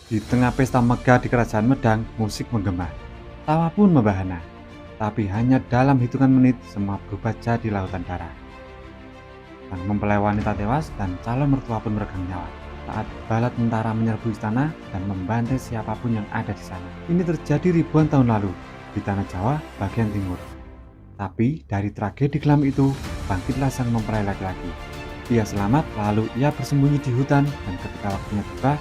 Di tengah pesta megah di kerajaan Medang, musik menggema. Tawa pun membahana. Tapi hanya dalam hitungan menit, semua berubah jadi lautan darah. Sang mempelai wanita tewas dan calon mertua pun meregang nyawa saat balat tentara menyerbu istana dan membantai siapapun yang ada di sana. Ini terjadi ribuan tahun lalu di tanah Jawa bagian timur. Tapi dari tragedi kelam itu, bangkitlah sang mempelai laki-laki. Ia selamat, lalu ia bersembunyi di hutan, dan ketika waktunya tiba,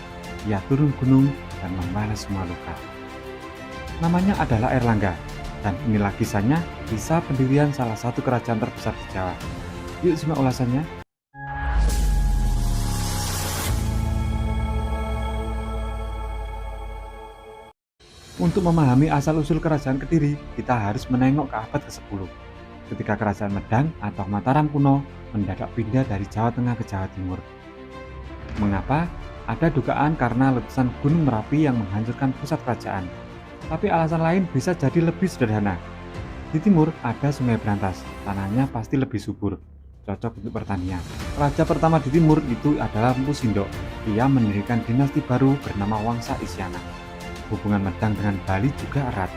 ia turun gunung dan membalas semua luka. Namanya adalah Airlangga, dan inilah kisahnya, kisah pendirian salah satu kerajaan terbesar di Jawa. Yuk simak ulasannya. Untuk memahami asal-usul kerajaan Kediri, kita harus menengok ke abad ke-10. Ketika kerajaan Medang atau Mataram kuno mendadak pindah dari Jawa Tengah ke Jawa Timur. Mengapa? Ada dugaan karena letusan Gunung Merapi yang menghancurkan pusat kerajaan. Tapi alasan lain bisa jadi lebih sederhana. Di timur ada Sungai Brantas, tanahnya pasti lebih subur, cocok untuk pertanian. Raja pertama di timur itu adalah Empu Sindok. Ia mendirikan dinasti baru bernama Wangsa Isyana. Hubungan Medang dengan Bali juga erat.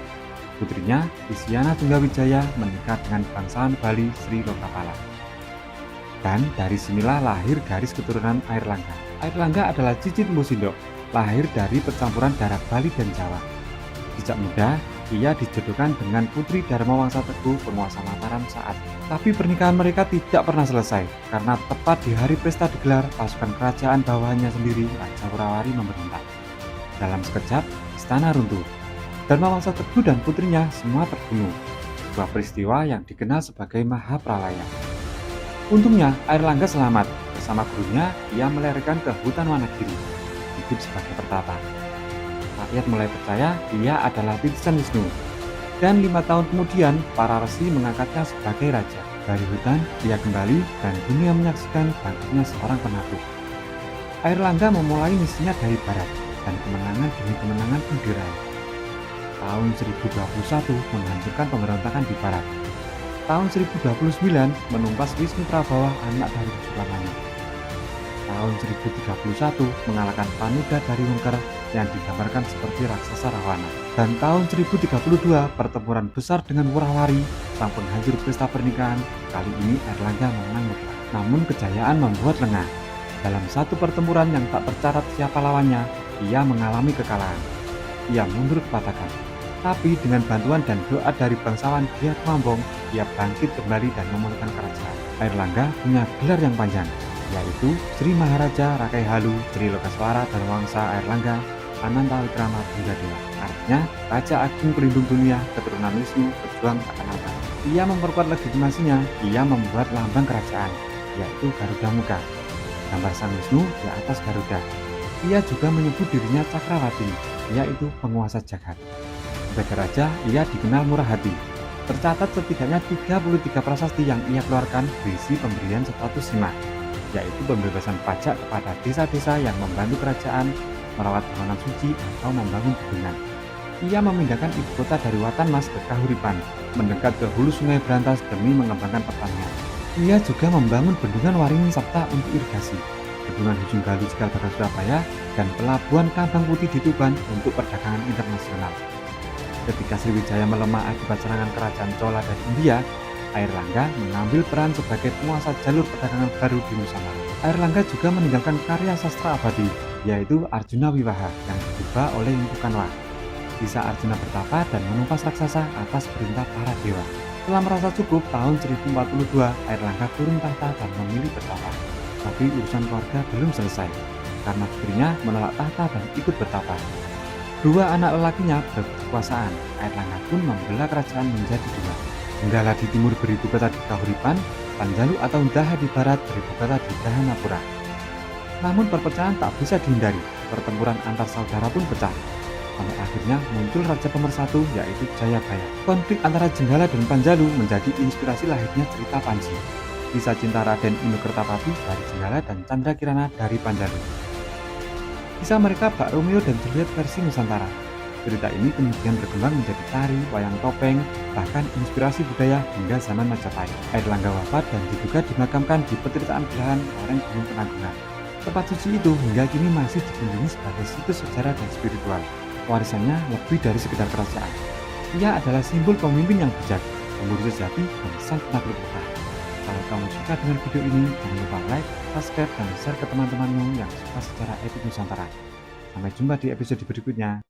Putrinya, Isyana Tunggawijaya, menikah dengan bangsawan Bali Sri Lokapala. Dan dari sinilah lahir garis keturunan Airlangga. Airlangga adalah cicit Empu Sindok, lahir dari percampuran darah Bali dan Jawa. Sejak muda, ia dijodohkan dengan putri Dharma Wangsa Teguh, penguasa Mataram saat. Tapi pernikahan mereka tidak pernah selesai, karena tepat di hari pesta digelar, pasukan kerajaan bawahannya sendiri, Raja Wurawari, memberontak. Dalam sekejap, istana runtuh. Dharma Wangsa Teguh dan putrinya semua terbunuh. Sebuah peristiwa yang dikenal sebagai Mahapralaya. Untungnya, Airlangga selamat. Bersama gurunya, ia melarikan ke hutan Wanagiri, hidup sebagai pertapa. Rakyat mulai percaya ia adalah titisan Wisnu. Dan 5 tahun kemudian, para resi mengangkatnya sebagai raja. Dari hutan, ia kembali dan dunia menyaksikan bangkitnya seorang penakluk. Airlangga memulai misinya dari barat, dan kemenangan demi kemenangan pun diraih. Tahun 1021 menghancurkan pemberontakan di barat. Tahun 1029 menumpas Wisnu Prabawa, anak dari Sulamanya. Tahun 1031 mengalahkan Panuda dari Wengker yang digambarkan seperti raksasa Rawana. Dan tahun 1032 pertempuran besar dengan Wurawari, sang penghancur pesta pernikahan. Kali ini Airlangga menang mutlak. Namun kejayaan membuat lengah. Dalam satu pertempuran yang tak tercatat siapa lawannya, ia mengalami kekalahan. Ia mundur ke Patakan. Tapi dengan bantuan dan doa dari bangsawan Giat Mambong, ia bangkit kembali dan memulihkan kerajaan. Airlangga punya gelar yang panjang, yaitu Sri Maharaja Rakai Halu, Sri Lokaswara dan Wangsa Airlangga, Ananta Wikrama Dewa. Artinya, Raja Agung Pelindung Dunia, keturunan Wisnu, berjuang tak kenal kalah. Ia memperkuat legitimasinya, ia membuat lambang kerajaan, yaitu Garuda Muka, gambar sang Wisnu di atas Garuda. Ia juga menyebut dirinya Cakrawati, yaitu penguasa jagat. Sebagai raja, ia dikenal murah hati. Tercatat setidaknya 33 prasasti yang ia keluarkan berisi pemberian status Sima, yaitu pembebasan pajak kepada desa-desa yang membantu kerajaan, merawat bangunan suci, atau membangun bendungan. Ia memindahkan ibu kota dari Watanmas ke Kahuripan, mendekat ke hulu Sungai Brantas demi mengembangkan pertanian. Ia juga membangun bendungan Waringin Sapta untuk irigasi, bendungan Ujung Galuh Cikal Bakal Surabaya, dan pelabuhan Kambang Putih di Tuban untuk perdagangan internasional. Ketika Sriwijaya melemah akibat serangan kerajaan Chola dari India, Airlangga mengambil peran sebagai penguasa jalur perdagangan baru di Nusantara. Airlangga juga meninggalkan karya sastra abadi, yaitu Arjuna Wiwaha yang diubah oleh Empu Kanwa. Kisah Arjuna bertapa dan menumpas raksasa atas perintah para dewa. Setelah merasa cukup, tahun 1042, Airlangga turun tahta dan memilih bertapa. Tapi urusan keluarga belum selesai, karena putrinya menolak tahta dan ikut bertapa. Dua anak lelakinya berebut kekuasaan. Airlangga pun membelah kerajaan menjadi dua. Nenggala di timur beribu kota di Kahuripan, Panjalu atau Daha di barat beribu kota di Dahanapura. Namun perpecahan tak bisa dihindari, pertempuran antar saudara pun pecah. Sampai akhirnya muncul raja pemersatu, yaitu Jayabaya. Konflik antara Jenggala dan Panjalu menjadi inspirasi lahirnya cerita Panji. Kisah cinta Raden Inokertapati dari Jenggala dan Candra Kirana dari Panjalu. Kisah mereka Bak Romeo dan Juliet versi Nusantara. Cerita ini kemudian berkembang menjadi tari, wayang topeng, bahkan inspirasi budaya hingga zaman Majapahit. Airlangga wafat dan diduga dimakamkan di Petirtaan Belahan lereng Gunung Penanggungan. Tempat suci itu hingga kini masih dikunjungi sebagai situs sejarah dan spiritual. Warisannya lebih dari sekedar kerajaan. Ia adalah simbol pemimpin yang bijak, pemburu sejati, dan sang penakluk kota. Kalau kamu suka dengan video ini, jangan lupa like, subscribe, dan share ke teman-temanmu yang suka sejarah epik Nusantara. Sampai jumpa di episode berikutnya.